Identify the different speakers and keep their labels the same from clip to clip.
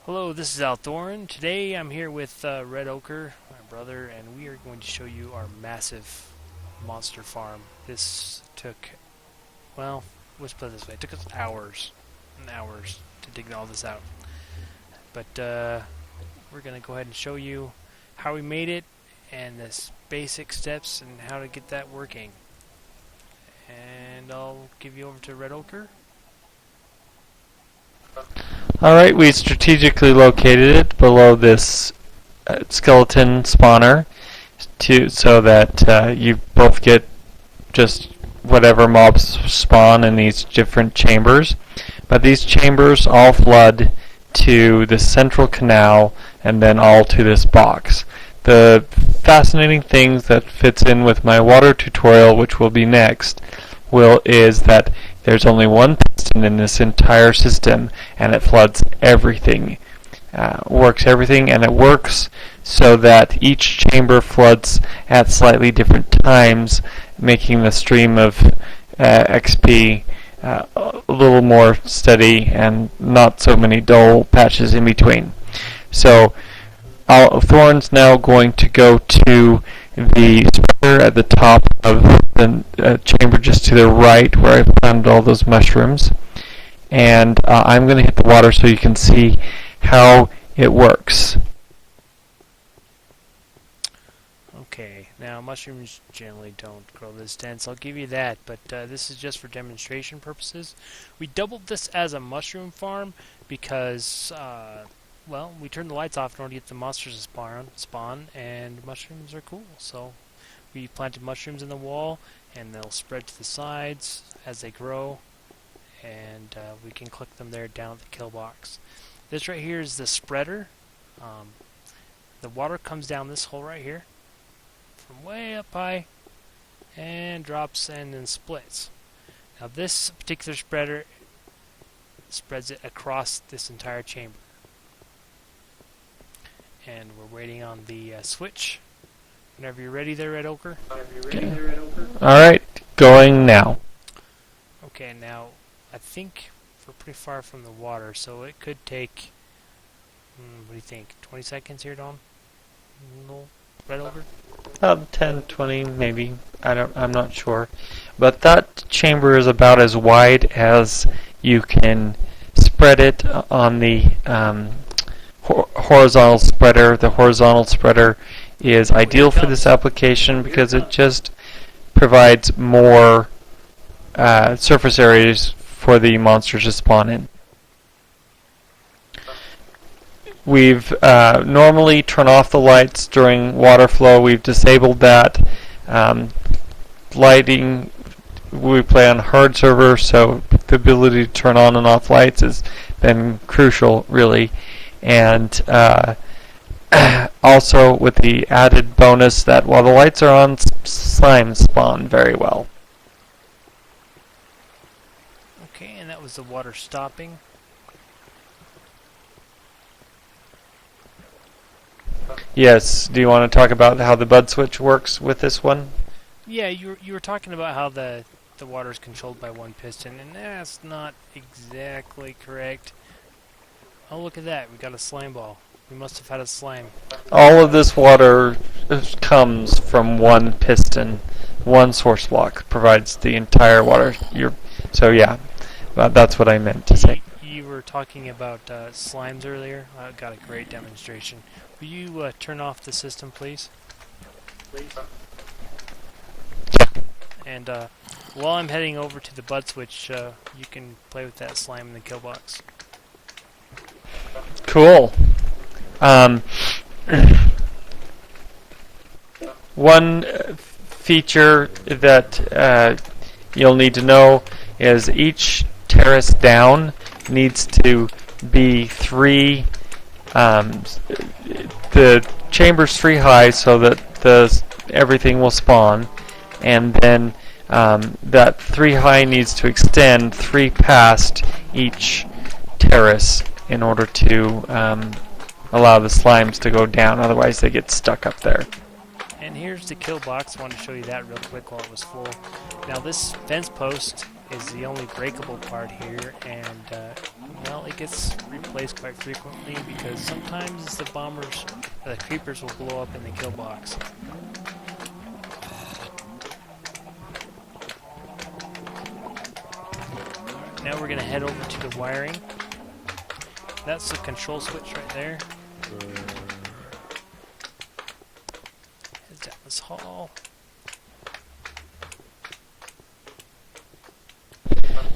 Speaker 1: Hello, this is Althoren. Today I'm here with Red Ochre, my brother, and we are going to show you our massive monster farm. This took, well, let's put it this way, it took us hours and hours to dig all this out. But we're going to go ahead and show you how we made it and the basic steps and how to get that working. And I'll give you over to Red Ochre.
Speaker 2: Alright, we strategically located it below this skeleton spawner so that you both get just whatever mobs spawn in these different chambers. But these chambers all flood to the central canal and then all to this box. The fascinating things that fits in with my water tutorial, which will be next, is that there's only one piston in this entire system, and it floods everything. Works everything, and it works so that each chamber floods at slightly different times, making the stream of XP a little more steady and not so many dull patches in between. So Althoren's now going to go to the spreader at the top of the chamber just to the right where I planted all those mushrooms, and I'm going to hit the water so you can see how it works.
Speaker 1: Okay, now mushrooms generally don't grow this dense, I'll give you that, but this is just for demonstration purposes. We doubled this as a mushroom farm because well, we turned the lights off in order to get the monsters to spawn, and mushrooms are cool. So we planted mushrooms in the wall, and they'll spread to the sides as they grow, and we can click them there down at the kill box. This right here is the spreader. The water comes down this hole right here, from way up high, and drops and then splits. Now this particular spreader spreads it across this entire chamber. And we're waiting on the switch. Whenever you're ready there, Red Ochre.
Speaker 2: Alright, going now.
Speaker 1: Okay, now I think we're pretty far from the water, so it could take, what do you think, 20 seconds here, Don? No, Red Ochre?
Speaker 2: 10, 20, maybe. I'm not sure. But that chamber is about as wide as you can spread it on the horizontal spreader. The horizontal spreader is ideal for this application because it just provides more surface areas for the monsters to spawn in. We've normally turn off the lights during water flow. We've disabled that. Lighting, we play on hard server, so the ability to turn on and off lights has been crucial, really. And also with the added bonus that while the lights are on, slimes spawn very well.
Speaker 1: Okay, and that was the water stopping.
Speaker 2: Yes, do you want to talk about how the bud switch works with this one?
Speaker 1: Yeah, you were talking about how the water is controlled by one piston, and that's not exactly correct. Oh, look at that. We got a slime ball. We must have had a slime.
Speaker 2: All of this water comes from one piston. One source block provides the entire water. So yeah, that's what I meant to say.
Speaker 1: You were talking about slimes earlier. I got a great demonstration. Will you turn off the system, please? And while I'm heading over to the bud switch, you can play with that slime in the kill box.
Speaker 2: Cool. One feature that you'll need to know is each terrace down needs to be the chamber's 3 high so that everything will spawn, and then that 3 high needs to extend 3 past each terrace in order to allow the slimes to go down, otherwise they get stuck up there.
Speaker 1: And here's the kill box. I wanted to show you that real quick while it was full. Now this fence post is the only breakable part here, and well, it gets replaced quite frequently because sometimes the creepers will blow up in the kill box. Now we're going to head over to the wiring. That's the control switch right there. Head down this hall.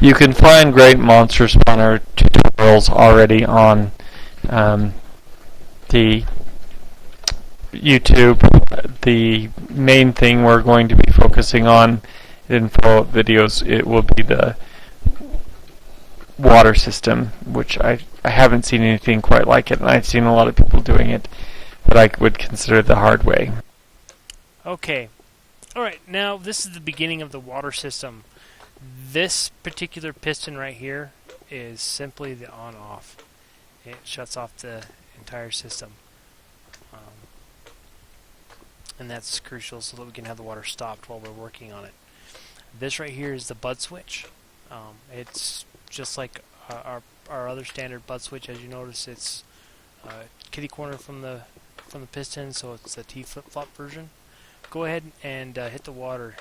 Speaker 2: You can find great monster spawner tutorials already on the YouTube. The main thing we're going to be focusing on in follow-up videos, it will be the water system, which I haven't seen anything quite like it, and I've seen a lot of people doing it, but I would consider the hard way.
Speaker 1: Okay. Alright, now this is the beginning of the water system. This particular piston right here is simply the on-off. It shuts off the entire system. And that's crucial so that we can have the water stopped while we're working on it. This right here is the bud switch. It's just like our other standard bud switch. As you notice, it's kitty corner from the piston, so it's the T flip-flop version. Go ahead and hit the water,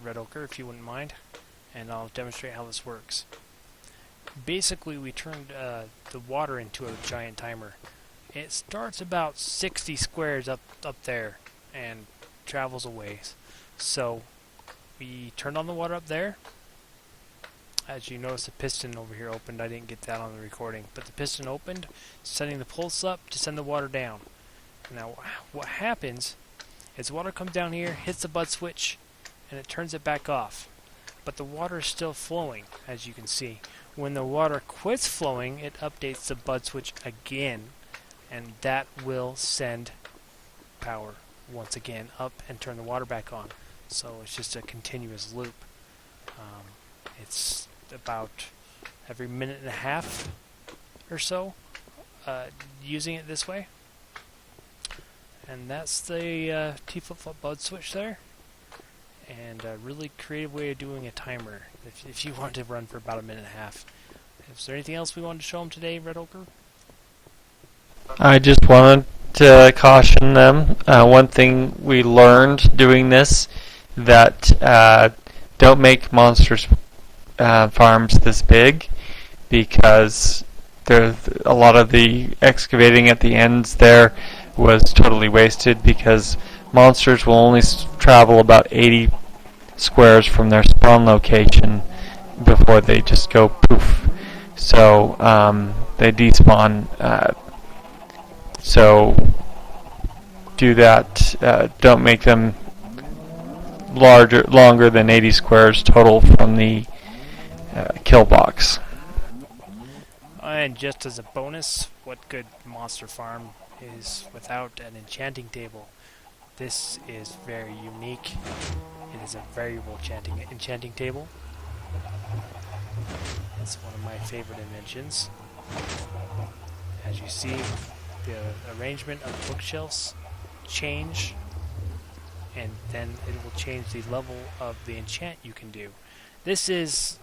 Speaker 1: Red Ochre, if you wouldn't mind, and I'll demonstrate how this works. Basically, we turned the water into a giant timer. It starts about 60 squares up there and travels a ways. So we turned on the water up there. As you notice, the piston over here opened. I didn't get that on the recording, but the piston opened, setting the pulse up to send the water down. Now, what happens is water comes down here, hits the bud switch, and it turns it back off. But the water is still flowing, as you can see. When the water quits flowing, it updates the bud switch again, and that will send power once again up and turn the water back on. So it's just a continuous loop. It's about every minute and a half or so using it this way. And that's the T flip-flop bud switch there. And a really creative way of doing a timer if you want to run for about a minute and a half. Is there anything else we wanted to show them today, Red Ochre?
Speaker 2: I just wanted to caution them. One thing we learned doing this, that don't make monster farms this big, because a lot of the excavating at the ends there was totally wasted, because monsters will only travel about 80 squares from their spawn location before they just go poof. So they despawn. So do that. Don't make them longer than 80 squares total from the kill box.
Speaker 1: And just as a bonus, what good monster farm is without an enchanting table? This is very unique. It is a variable enchanting table. It's one of my favorite inventions. As you see, the arrangement of the bookshelves change, and then it will change the level of the enchant you can do. This is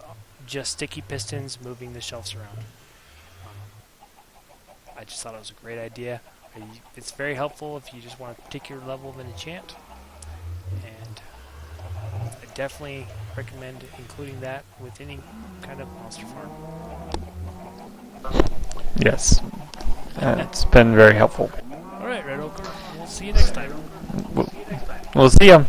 Speaker 1: just sticky pistons moving the shelves around. I just thought it was a great idea. It's very helpful if you just want a particular level of an enchant, and I definitely recommend including that with any kind of monster farm.
Speaker 2: Yes, it's been very helpful.
Speaker 1: Alright, Red Ochre, we'll see you next time.
Speaker 2: We'll see ya.